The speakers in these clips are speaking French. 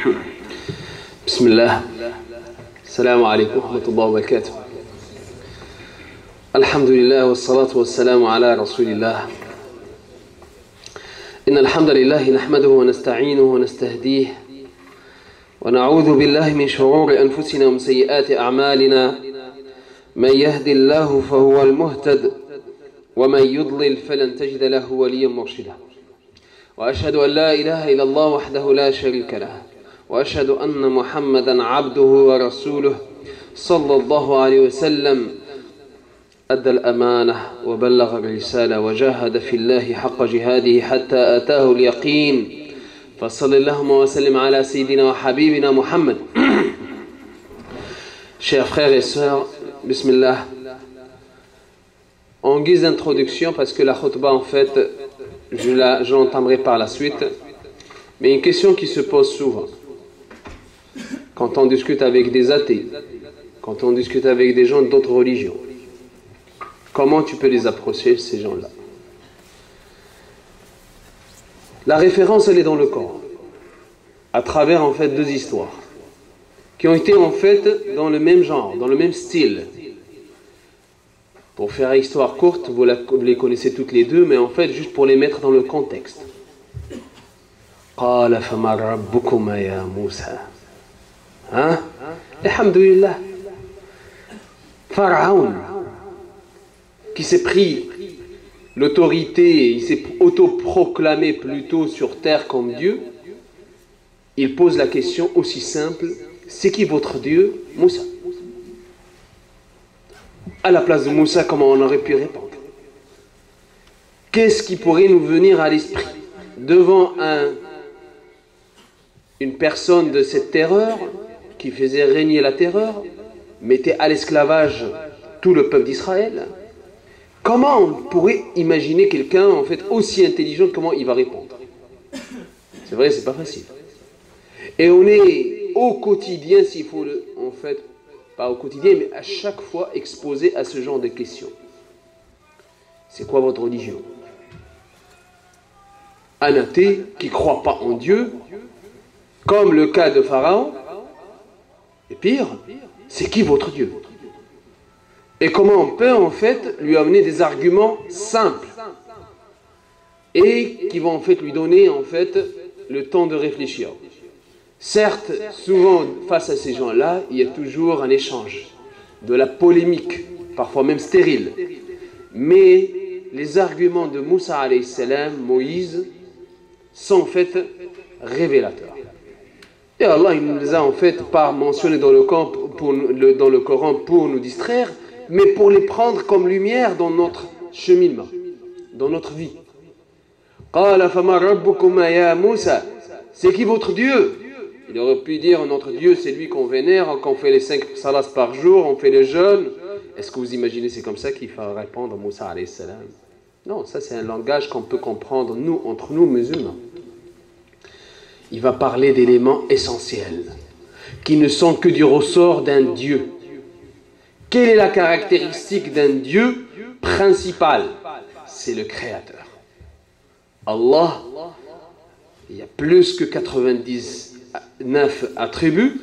بسم الله السلام عليكم ورحمة الله وبركاته الحمد لله والصلاة والسلام على رسول الله إن الحمد لله نحمده ونستعينه ونستهديه ونعوذ بالله من شرور أنفسنا ومن سيئات أعمالنا من يهد الله فهو المهتد ومن يضلل فلن تجد له وليا مرشدا وأشهد أن لا إله إلا الله وحده لا شريك له وأشهد أن محمدا عبده ورسوله صلى الله عليه وسلم أدى الأمانة وبلغ الرسالة وجاهد في الله حق جهاده حتى آتاه اليقين فصل اللهم وسلم على سيدنا وحبيبنا محمد. Chers frères et sœurs, Bismillah, en guise d'introduction, parce que la khutbah en fait je l'entamerai par la suite, mais une question qui se pose souvent quand on discute avec des athées, quand on discute avec des gens d'autres religions, comment tu peux les approcher, ces gens-là? La référence, elle est dans le Coran, à travers en fait deux histoires qui ont été en fait dans le même genre, dans le même style. Pour faire histoire courte, vous les connaissez toutes les deux, mais en fait juste pour les mettre dans le contexte. قال فما ربكما يا موسى. Hein? Alhamdulillah. Pharaon, qui s'est pris l'autorité, il s'est autoproclamé plutôt sur terre comme Dieu, il pose la question aussi simple: c'est qui votre Dieu? Moussa. À la place de Moussa, comment on aurait pu répondre? Qu'est-ce qui pourrait nous venir à l'esprit devant une personne de cette terreur qui faisait régner la terreur, mettait à l'esclavage tout le peuple d'Israël? Comment on pourrait imaginer quelqu'un en fait aussi intelligent? Comment il va répondre? C'est vrai, c'est pas facile. Et on est au quotidien, s'il faut en fait, pas au quotidien, mais à chaque fois exposé à ce genre de questions. C'est quoi votre religion? Un athée qui ne croit pas en Dieu, comme le cas de Pharaon, et pire, c'est qui votre Dieu? Et comment on peut en fait lui amener des arguments simples et qui vont en fait lui donner en fait le temps de réfléchir. Certes, souvent face à ces gens-là, il y a toujours un échange, de la polémique, parfois même stérile. Mais les arguments de Moussa alayhi salam, Moïse, sont en fait révélateurs. Et Allah, il ne les a en fait pas mentionnés dans le Coran pour nous distraire, mais pour les prendre comme lumière dans notre cheminement, dans notre vie. Qala fama rabbukuma ya Moussa. C'est qui votre Dieu? Il aurait pu dire notre Dieu, c'est lui qu'on vénère, qu'on fait les 5 salats par jour, on fait le jeûne. Est-ce que vous imaginez c'est comme ça qu'il va répondre Moussa alayhi salam? Non, ça c'est un langage qu'on peut comprendre nous, entre nous musulmans. Il va parler d'éléments essentiels qui ne sont que du ressort d'un Dieu. Quelle est la caractéristique d'un Dieu principal? C'est le Créateur. Allah, il y a plus que 99 attributs,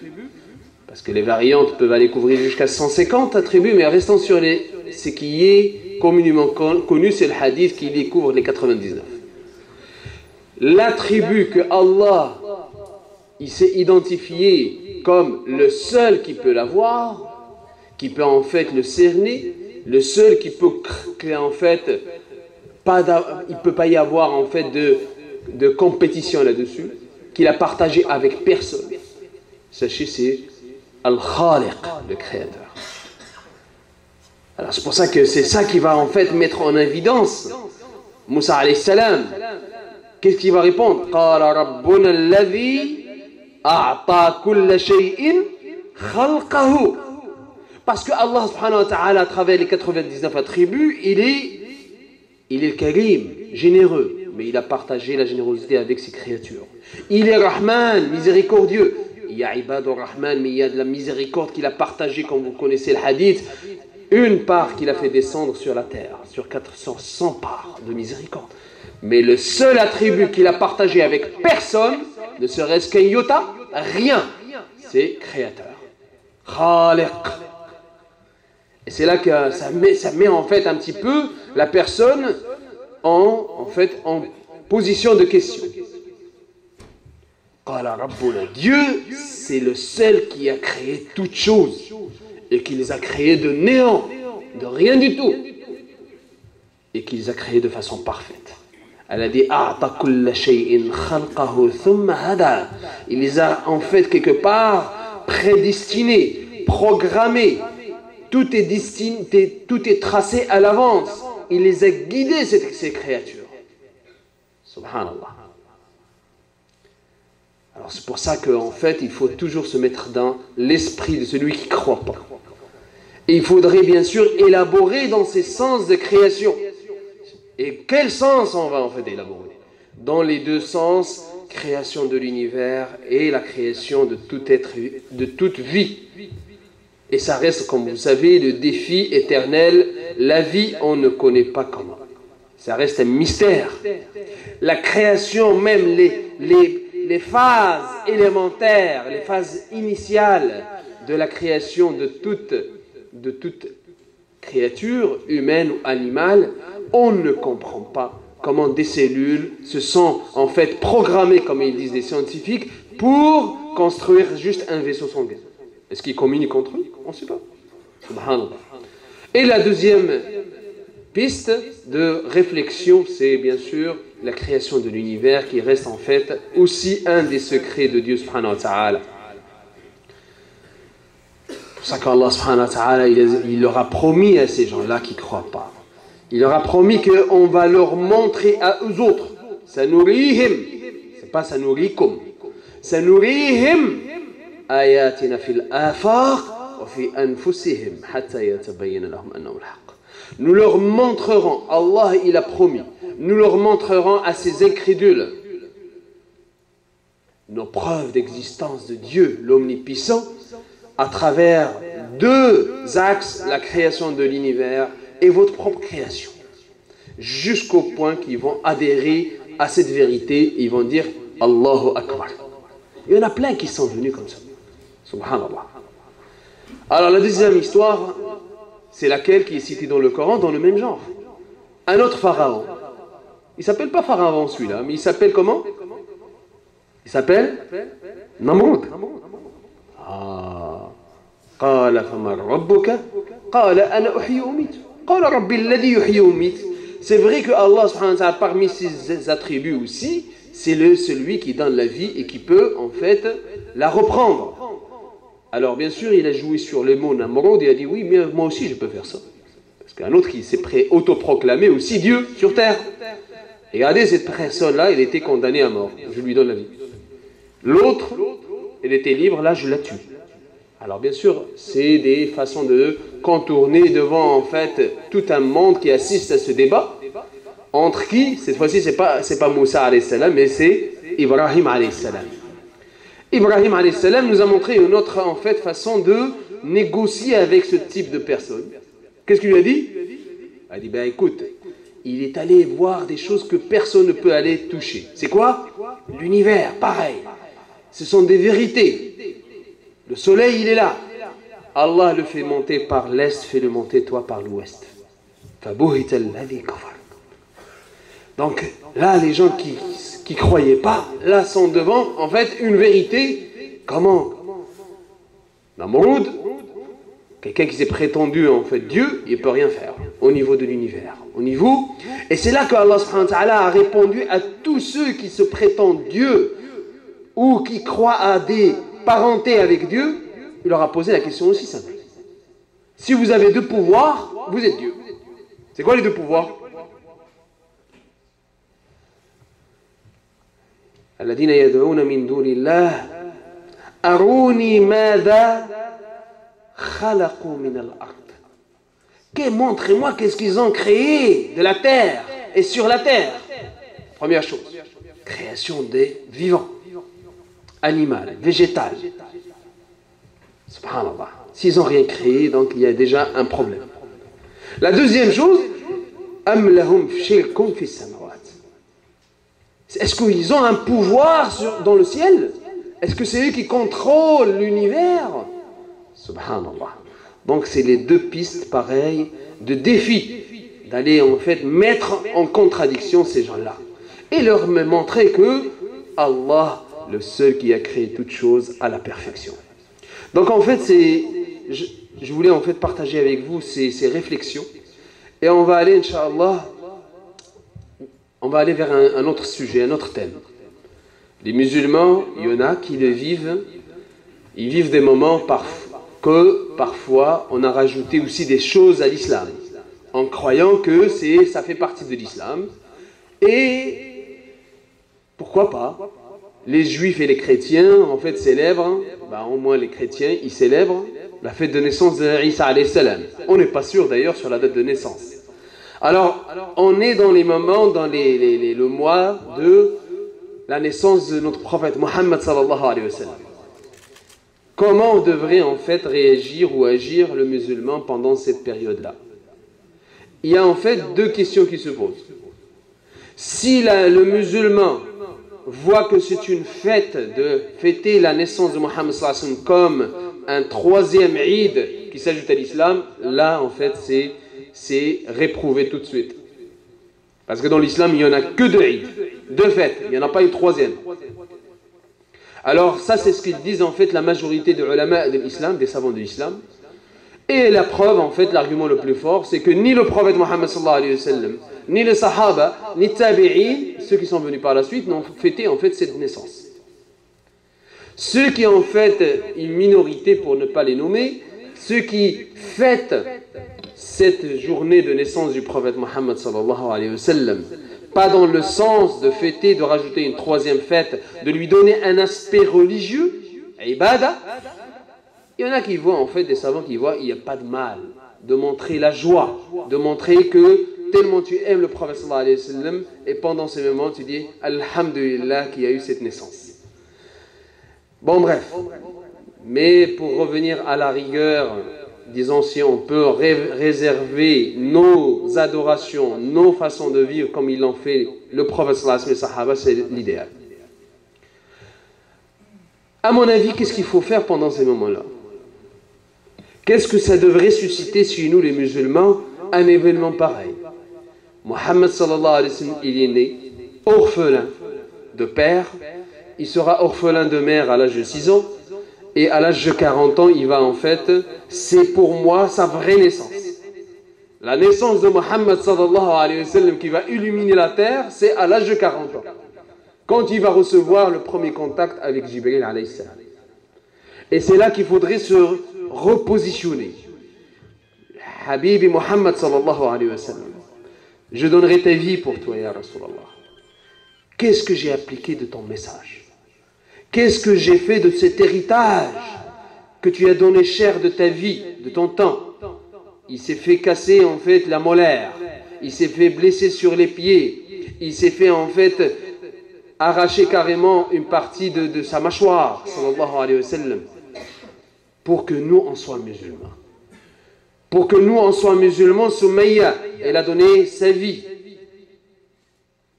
parce que les variantes peuvent aller couvrir jusqu'à 150 attributs, mais restons sur ce qui est communément connu, c'est le hadith qui les couvre les 99. L'attribut que Allah il s'est identifié comme le seul qui peut l'avoir, qui peut en fait le cerner, le seul qui peut en fait il peut pas y avoir en fait de compétition là-dessus, qu'il a partagé avec personne. Sachez, c'est Al-Khaliq, le Créateur. Alors c'est pour ça que c'est ça qui va en fait mettre en évidence Moussa alayhi salam. Qu'est-ce qu'il va répondre? Qala rabbuna alladhi a'ta kulla shay'in khalqahu. Parce que Allah subhanahu wa ta'ala, à travers les 99 attributs, il est le Karim, généreux, mais il a partagé la générosité avec ses créatures. Il est Rahman, miséricordieux. Il y a Ibadur Rahman, mais il y a de la miséricorde qu'il a partagée, comme vous connaissez le hadith. Une part qu'il a fait descendre sur la terre, sur 400 parts de miséricorde. Mais le seul attribut qu'il a partagé avec personne, ne serait-ce qu'un iota, rien. C'est créateur. Khaliq. Et c'est là que ça met en fait un petit peu la personne en position de question. Dieu, c'est le seul qui a créé toutes choses et qui les a créées de néant, de rien du tout, et qui les a créées de façon parfaite. Elle a dit il les a en fait quelque part prédestinés, programmés. Tout est tracé à l'avance. Il les a guidés, ces créatures. Subhanallah. Alors c'est pour ça qu'en fait, il faut toujours se mettre dans l'esprit de celui qui ne croit pas. Et il faudrait bien sûr élaborer dans ces sens de création. Et quel sens on va en fait élaborer? Dans les deux sens, création de l'univers et la création de tout être, de toute vie. Et ça reste, comme vous savez, le défi éternel. La vie, on ne connaît pas comment. Ça reste un mystère. La création, même les phases élémentaires, les phases initiales de la création de toute créature, humaine ou animale, on ne comprend pas comment des cellules se sont en fait programmées, comme ils disent les scientifiques, pour construire juste un vaisseau sanguin. Est-ce qu'ils communiquent entre eux? On ne sait pas. Subhanallah. Et la deuxième piste de réflexion, c'est bien sûr la création de l'univers qui reste en fait aussi un des secrets de Dieu subhanahu wa ta'ala. C'est pour ça qu'Allah subhanahu wa ta'ala, il leur a promis à ces gens-là qui ne croient pas. Il leur a promis qu'on va leur montrer à eux autres. Sanurihim. C'est pas sanurikum. Sanurihim ayatina fil afaq wa fi anfusihim hatta yatabayyana lahum annahu al-haq. Nous leur montrerons, Allah il a promis, nous leur montrerons à ces incrédules nos preuves d'existence de Dieu, l'Omnipuissant, à travers deux axes, la création de l'univers et votre propre création. Jusqu'au point qu'ils vont adhérer à cette vérité, ils vont dire Allahu Akbar. Il y en a plein qui sont venus comme ça. Subhanallah. Alors la deuxième histoire, c'est laquelle qui est citée dans le Coran, dans le même genre. Un autre pharaon. Il ne s'appelle pas pharaon celui-là, mais il s'appelle comment? Il s'appelle Namrud. قال فمن ربك قال أنا أحيي وأميت قال ربي الذي يحيي ويميت. C'est vrai que Allah subhanahu wa ta'ala, parmi ses attributs aussi, c'est celui qui donne la vie et qui peut en fait la reprendre. Alors bien sûr, il a joué sur les mots Namrud et a dit oui, mais moi aussi je peux faire ça. Parce qu'un autre qui s'est autoproclamé aussi Dieu sur terre. Et regardez, cette personne-là, il était condamné à mort. Je lui donne la vie. L'autre, il était libre, là je la tue. Alors bien sûr, c'est des façons de contourner devant en fait tout un monde qui assiste à ce débat. Entre qui, cette fois-ci, c'est pas Moussa alayhi salam, mais c'est Ibrahim alayhi salam. Ibrahim alayhi salam nous a montré une autre en fait façon de négocier avec ce type de personne. Qu'est-ce qu'il lui a dit? Il a dit ben écoute, il est allé voir des choses que personne ne peut aller toucher. C'est quoi? L'univers, pareil. Ce sont des vérités. Le soleil, il est là. Allah le fait monter par l'est, fais-le monter toi par l'ouest. Donc là, les gens qui croyaient pas, là sont devant en fait une vérité. Comment? Namrud, quelqu'un qui s'est prétendu en fait Dieu, il ne peut rien faire au niveau de l'univers. Et c'est là que Allah subhanahu wa ta'ala a répondu à tous ceux qui se prétendent Dieu ou qui croient à des parenté avec Dieu. Il leur a posé la question aussi simple. Si vous avez deux pouvoirs, vous êtes Dieu. C'est quoi les deux pouvoirs? الذين يدعون من دون الله أروني ماذا خلقوا من الأرض. Montrez-moi qu'est-ce qu'ils ont créé de la terre et sur la terre. Première chose, création des vivants. Animal, végétal. Subhanallah. S'ils n'ont rien créé, donc il y a déjà un problème. La deuxième chose, est-ce qu'ils ont un pouvoir dans le ciel? Est-ce que c'est eux qui contrôlent l'univers? Subhanallah. Donc c'est les deux pistes pareilles de défi, d'aller en fait mettre en contradiction ces gens-là et leur montrer que Allah, le seul qui a créé toutes choses, a la perfection. Donc en fait, je voulais en fait partager avec vous ces réflexions et on va aller, Inch'Allah, on va aller vers un autre sujet, un autre thème. Les musulmans, il y en a qui le vivent, ils vivent des moments que parfois on a rajouté aussi des choses à l'islam, en croyant que ça fait partie de l'islam. Et pourquoi pas? Les juifs et les chrétiens en fait célèbrent, au moins les chrétiens, ils célèbrent la fête de naissance de Isa alayhi salam. On n'est pas sûr d'ailleurs sur la date de naissance. Alors, on est dans les moments, dans le mois de la naissance de notre prophète Mohammed sallallahu alayhi wa sallam. Comment devrait en fait réagir ou agir le musulman pendant cette période-là? Il y a en fait deux questions qui se posent. Si le musulman voit que c'est une fête de fêter la naissance de Mohammed sallallahu alayhi wa sallam comme un troisième Eid qui s'ajoute à l'islam, là en fait c'est réprouvé tout de suite. Parce que dans l'islam, il n'y en a que deux Eid, deux fêtes, il n'y en a pas une troisième. Alors ça c'est ce qu'ils disent en fait la majorité des ulama de l'islam, des savants de l'islam. Et la preuve en fait, l'argument le plus fort, c'est que ni le prophète Mohammed sallallahu alayhi wa sallam, ni les sahaba, ni tabi'in, ceux qui sont venus par la suite, n'ont fêté en fait cette naissance. Ceux qui en fait, une minorité pour ne pas les nommer, ceux qui fêtent cette journée de naissance du prophète Mohammed sallallahu alayhi wa sallam, pas dans le sens de fêter, de rajouter une troisième fête, de lui donner un aspect religieux, ibada. Il y en a qui voient, en fait, des savants qui voient, il n'y a pas de mal de montrer la joie, de montrer que tellement tu aimes le prophète sallallahu alayhi wa sallam, et pendant ces moments tu dis Alhamdulillah qu'il y a eu cette naissance. Bon bref, mais pour revenir à la rigueur, disons si on peut réserver nos adorations, nos façons de vivre comme il l'ont fait le prophète sallallahu alayhi wa sallam, les sahaba, c'est l'idéal. À mon avis, qu'est-ce qu'il faut faire pendant ces moments-là? Qu'est-ce que ça devrait susciter chez nous les musulmans, un événement pareil? Mohammed sallallahu alayhi wa sallam, il est né orphelin de père, il sera orphelin de mère à l'âge de 6 ans, et à l'âge de 40 ans, il va en fait, c'est pour moi sa vraie naissance. La naissance de Mohammed sallallahu alayhi wa sallam qui va illuminer la terre, c'est à l'âge de 40 ans. Quand il va recevoir le premier contact avec Jibril alayhi salam. Et c'est là qu'il faudrait se repositionner. Habibi Mohammed sallallahu alayhi wa sallam, je donnerai ta vie pour toi, ya Rasulallah. Qu'est-ce que j'ai appliqué de ton message? Qu'est-ce que j'ai fait de cet héritage que tu as donné cher de ta vie, de ton temps? Il s'est fait casser en fait la molaire, il s'est fait blesser sur les pieds, il s'est fait en fait arracher carrément une partie de sa mâchoire, sallallahu alayhi wa sallam, pour que nous en soyons musulmans. Pour que nous en soyons musulmans, Soumaïa, elle a donné sa vie.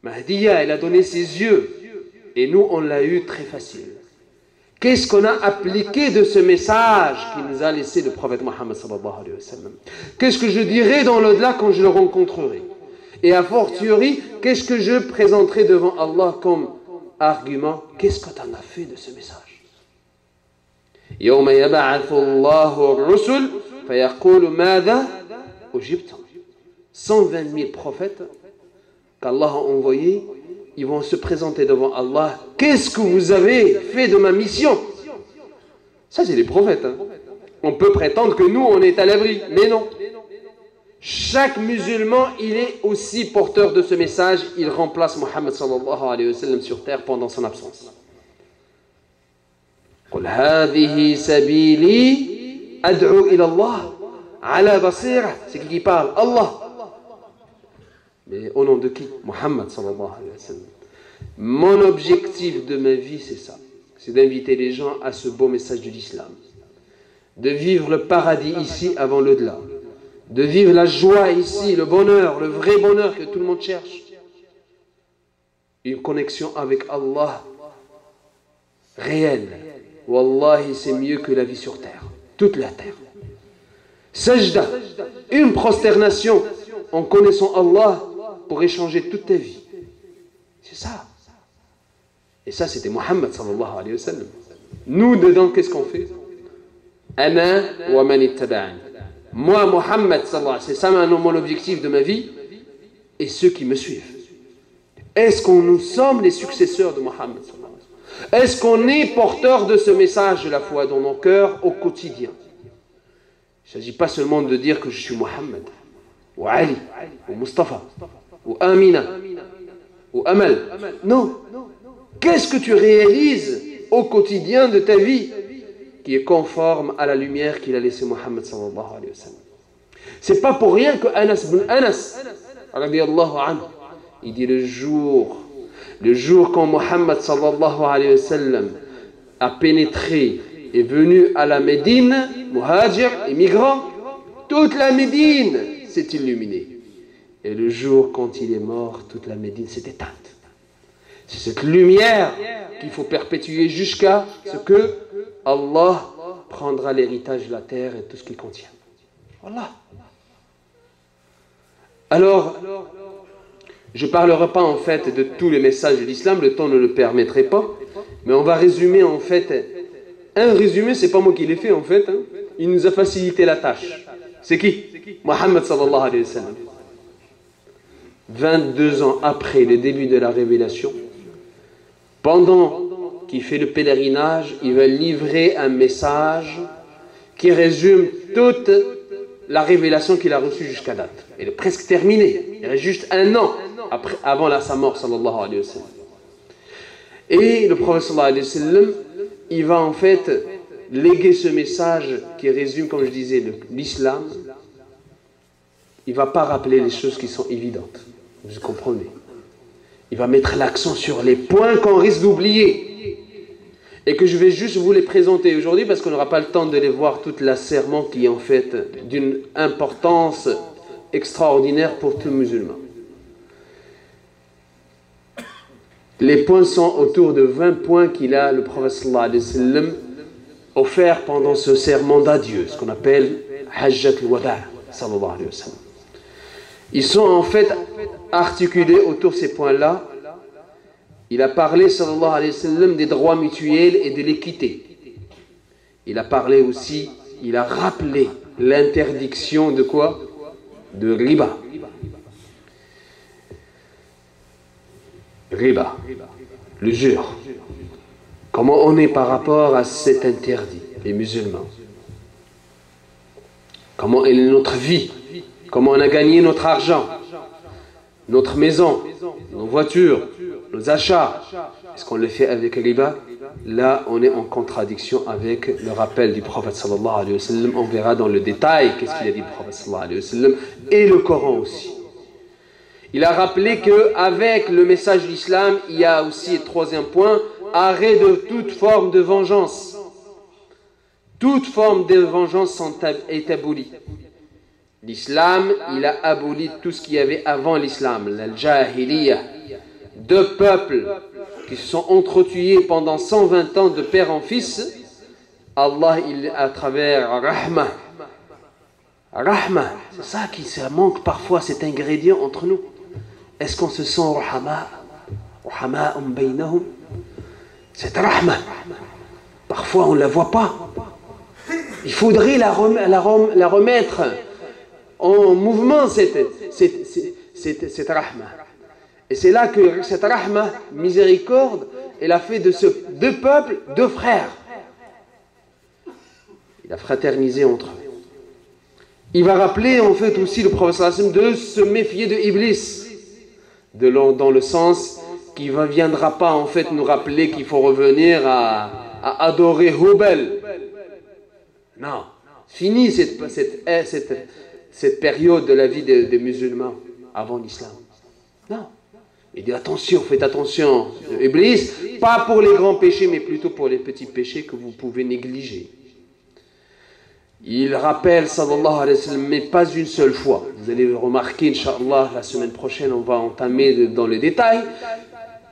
Mahdiya, elle a donné ses yeux. Et nous, on l'a eu très facile. Qu'est-ce qu'on a appliqué de ce message qui nous a laissé le prophète Mohammed sallallahu alayhi wa sallam? Qu'est-ce que je dirai dans l'au-delà quand je le rencontrerai? Et a fortiori, qu'est-ce que je présenterai devant Allah comme argument? Qu'est-ce que tu en as fait de ce message? يوم يبعث الله الرسل فيقول ماذا أجبتم. 120 000 prophètes qu'Allah a envoyés, ils vont se présenter devant Allah. Qu'est-ce que vous avez fait de ma mission? Ça, c'est les prophètes. On peut prétendre que nous, on est à l'abri, mais non. Chaque musulman, il est aussi porteur de ce message. Il remplace Mohammed sallallahu alayhi wa sallam sur terre pendant son absence. قل هذه سبيلي أدعو إلى الله على بصيرة. C'est qui parle? Allah. Mais au nom de qui? Mohammed sallallahu alayhi wa sallam. Mon objectif de ma vie, c'est ça. C'est d'inviter les gens à ce beau message de l'islam. De vivre le paradis ici avant l'au-delà. De vivre la joie ici, le bonheur, le vrai bonheur que tout le monde cherche. Une connexion avec Allah réelle. Wallahi, c'est mieux que la vie sur terre, toute la terre. Sajda, une prosternation en connaissant Allah pour échanger toute ta vie. C'est ça. Et ça, c'était Muhammad sallallahu alayhi wa sallam. Nous, dedans, qu'est-ce qu'on fait? Ana wa man ittaba'ani. Moi, Muhammad sallallahu alayhi wa sallam, c'est ça mon objectif de ma vie, et ceux qui me suivent. Est-ce que nous sommes les successeurs de Muhammad sallallahu alayhi wa sallam? Est-ce qu'on est porteur de ce message de la foi dans nos cœurs au quotidien? Il ne s'agit pas seulement de dire que je suis Muhammad, ou Ali, ou Mustafa, ou Amina, ou Amal. Non. Qu'est-ce que tu réalises au quotidien de ta vie qui est conforme à la lumière qu'il a laissée Muhammad sallallahu alayhi wa sallam? C'est pas pour rien que Anas ibn Anas, radiyallahu anhu, il dit le jour quand Muhammad sallallahu alayhi wa sallam a pénétré, est venu à la Médine, muhajir, immigrant, toute la Médine s'est illuminée. Et le jour quand il est mort, toute la Médine s'est éteinte. C'est cette lumière qu'il faut perpétuer jusqu'à ce que Allah prendra l'héritage de la terre et tout ce qu'il contient. Voilà. Alors, je ne parlerai pas en fait de tous les messages de l'islam, le temps ne le permettrait pas, mais on va résumer en fait. Un résumé, c'est pas moi qui l'ai fait en fait, hein. Il nous a facilité la tâche. C'est qui? Muhammad sallallahu alayhi wa sallam. 22 ans après le début de la révélation, pendant qu'il fait le pèlerinage, il va livrer un message qui résume toute la révélation qu'il a reçue jusqu'à date. Elle est presque terminée. Il reste juste un an avant sa mort sallallahu alayhi wa sallam. Et le prophète sallallahu alayhi wa sallam, il va en fait léguer ce message qui résume, comme je disais, l'islam. Il ne va pas rappeler les choses qui sont évidentes. Vous comprenez? Il va mettre l'accent sur les points qu'on risque d'oublier. Et que je vais juste vous les présenter aujourd'hui parce qu'on n'aura pas le temps de les voir toute la sermon qui est en fait d'une importance extraordinaire pour tout musulman. Les points sont autour de 20 points qu'il a, le prophète sallallahu alayhi wa sallam, offert pendant ce serment d'adieu, ce qu'on appelle Hajjat al-Wada' sallallahu alayhi wa sallam. Ils sont en fait articulés autour de ces points-là. Il a parlé sallallahu alayhi wa sallam des droits mutuels et de l'équité. Il a parlé aussi, il a rappelé l'interdiction de quoi? De riba. Riba, le jure. Comment on est par rapport à cet interdit, les musulmans? Comment est notre vie? Comment on a gagné notre argent, notre maison, nos voitures, nos achats? Est-ce qu'on le fait avec riba? Là, on est en contradiction avec le rappel du prophète sallallahu alayhi wa sallam. On verra dans le détail qu'est-ce qu'il a dit le prophète sallallahu alayhi wa sallam et le Coran aussi. Il a rappelé qu'avec le message de l'islam, il y a aussi, troisième point, arrêt de toute forme de vengeance. Toute forme de vengeance est abolie. L'islam, il a aboli tout ce qu'il y avait avant l'islam, la jahiliya. Deux peuples qui se sont entretués pendant 120 ans de père en fils. Allah, à travers Rahma. Rahma, c'est ça qui manque parfois, cet ingrédient entre nous. Est-ce qu'on se sent Rahma baynahum? Cette Rahma, parfois on ne la voit pas. Il faudrait la remettre en mouvement, cette Rahma. Et c'est là que cette Rahma, miséricorde, elle a fait de ce deux peuples, deux frères. Il a fraternisé entre eux. Il va rappeler en fait aussi le prophète de se méfier de Iblis. Dans le sens qu'il ne viendra pas en fait nous rappeler qu'il faut revenir à adorer Hubal. Non, fini cette période de la vie des musulmans avant l'islam. Non, il dit attention, faites attention, Iblis, pas pour les grands péchés mais plutôt pour les petits péchés que vous pouvez négliger. Il rappelle, sallallahu alayhi wa sallam, mais pas une seule fois. Vous allez le remarquer, Inch'Allah, la semaine prochaine, on va entamer dans le détail.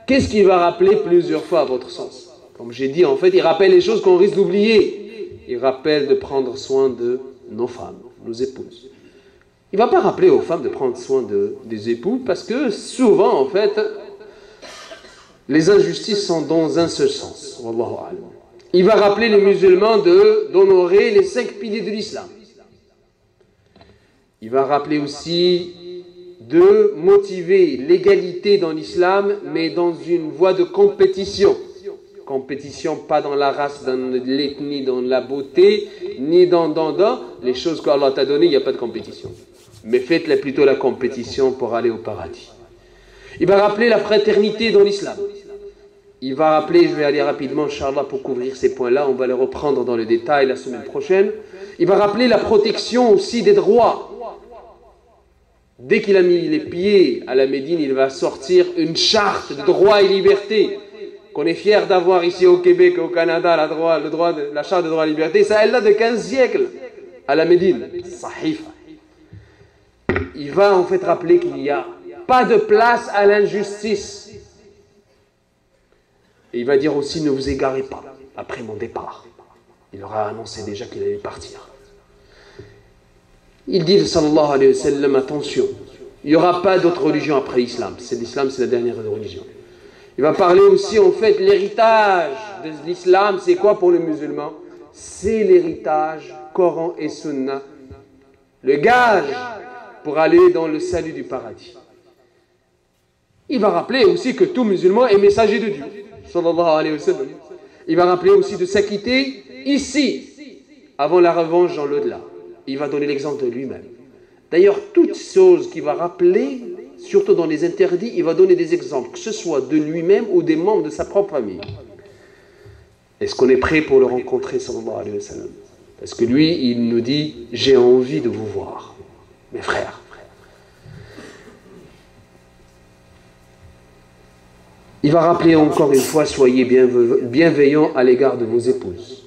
Qu'est-ce qu'il va rappeler plusieurs fois à votre sens? Comme j'ai dit, en fait, il rappelle les choses qu'on risque d'oublier. Il rappelle de prendre soin de nos femmes, nos épouses. Il ne va pas rappeler aux femmes de prendre soin des époux parce que souvent, en fait, les injustices sont dans un seul sens. Wallahu a'lam. Il va rappeler les musulmans d'honorer les 5 piliers de l'islam. Il va rappeler aussi de motiver l'égalité dans l'islam, mais dans une voie de compétition. Compétition, pas dans la race, dans l'ethnie, dans la beauté, ni dans les choses qu'Allah t'a données, il n'y a pas de compétition. Mais faites plutôt la compétition pour aller au paradis. Il va rappeler la fraternité dans l'islam. Il va rappeler, je vais aller rapidement, Inch'Allah, pour couvrir ces points-là, on va les reprendre dans le détail la semaine prochaine. Il va rappeler la protection aussi des droits. Dès qu'il a mis les pieds à la Médine, il va sortir une charte de droits et libertés qu'on est fier d'avoir ici au Québec, au Canada, la charte de droits et libertés. Ça, elle l'a de 15 siècles à la Médine. Sahifa. Il va en fait rappeler qu'il n'y a pas de place à l'injustice. Et il va dire aussi, ne vous égarez pas après mon départ. Il aura annoncé déjà qu'il allait partir. Il dit, sallallahu alayhi wa sallam, attention, il n'y aura pas d'autre religion après l'islam. L'islam, c'est la dernière religion. Il va parler aussi, en fait, l'héritage de l'islam, c'est quoi pour le musulman? C'est l'héritage Coran et Sunna. Le gage pour aller dans le salut du paradis. Il va rappeler aussi que tout musulman est messager de Dieu. Sallallahu alayhi wa sallam. Il va rappeler aussi de s'acquitter ici, avant la revanche dans l'au-delà. Il va donner l'exemple de lui-même. D'ailleurs, toutes choses qu'il va rappeler, surtout dans les interdits, il va donner des exemples, que ce soit de lui-même ou des membres de sa propre famille. Est-ce qu'on est prêt pour le rencontrer, sallallahu alayhi wa sallam? Parce que lui, il nous dit, j'ai envie de vous voir, mes frères. Il va rappeler encore une fois, soyez bienveillants à l'égard de vos épouses.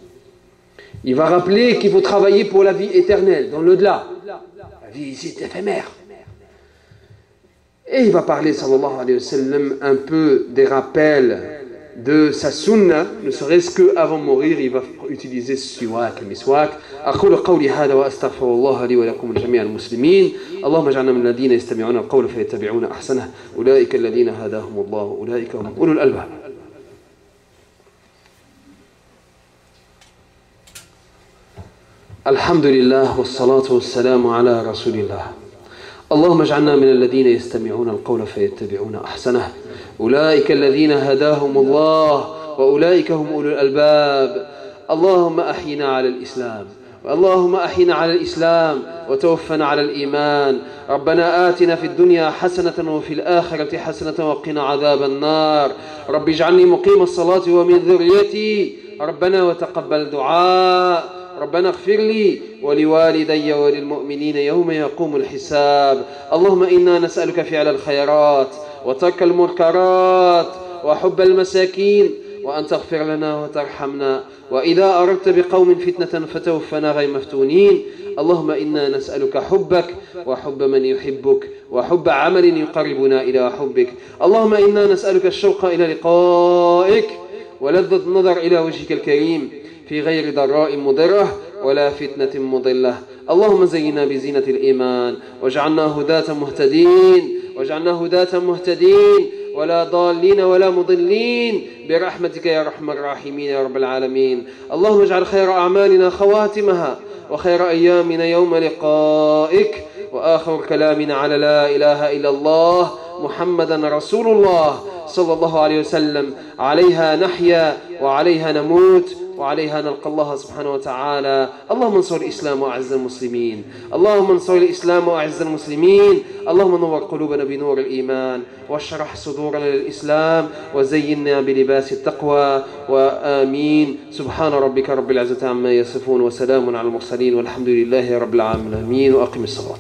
Il va rappeler qu'il faut travailler pour la vie éternelle, dans l'au-delà. La vie ici est éphémère. Et il va parler, sallallahu alayhi wa sallam, un peu des rappels de sa sunna, ne serait-ce qu'avant de mourir, il va utiliser ce siwak, le miswak. أقول قولي هذا وأستغفر الله لي ولكم جميع المسلمين. اللهم اجعلنا من الذين يستمعون القول فيتبعون أحسنه. أولئك الذين هداهم الله أولئك هم أولو الألباب. الحمد لله والصلاة والسلام على رسول الله. اللهم اجعلنا من الذين يستمعون القول فيتبعون أحسنه. أولئك الذين هداهم الله وأولئك هم أولو الألباب. اللهم أحينا على الإسلام اللهم أحينا على الإسلام وتوفنا على الإيمان. ربنا آتنا في الدنيا حسنة وفي الآخرة حسنة وقنا عذاب النار. رب اجعلني مقيم الصلاة ومن ذريتي. ربنا وتقبل دعاء. ربنا اغفر لي ولوالدي وللمؤمنين يوم يقوم الحساب. اللهم إنا نسألك فعل الخيرات وترك المنكرات وحب المساكين وأن تغفر لنا وترحمنا وإذا أردت بقوم فتنة فتوفنا غير مفتونين. اللهم إنا نسألك حبك وحب من يحبك وحب عمل يقربنا إلى حبك. اللهم إنا نسألك الشوق إلى لقائك ولذة النظر إلى وجهك الكريم في غير ضراء مضرة ولا فتنة مضلة. اللهم زينا بزينة الإيمان واجعلنا هداة مهتدين ولا ضالين ولا مضلين برحمتك يا أرحم الراحمين يا رب العالمين. اللهم اجعل خير أعمالنا خواتمها وخير أيامنا يوم لقائك وآخر كلامنا على لا إله إلا الله محمدا رسول الله صلى الله عليه وسلم. عليها نحيا وعليها نموت وعليها نلقى الله سبحانه وتعالى. اللهم انصر الإسلام وأعز المسلمين. اللهم انصر الإسلام وأعز المسلمين. اللهم نور قلوبنا بنور الإيمان واشرح صدورنا للإسلام وزينا بلباس التقوى وآمين. سبحان ربك رب العزة عما يصفون وسلام على المرسلين والحمد لله رب العالمين وأقم الصلاة.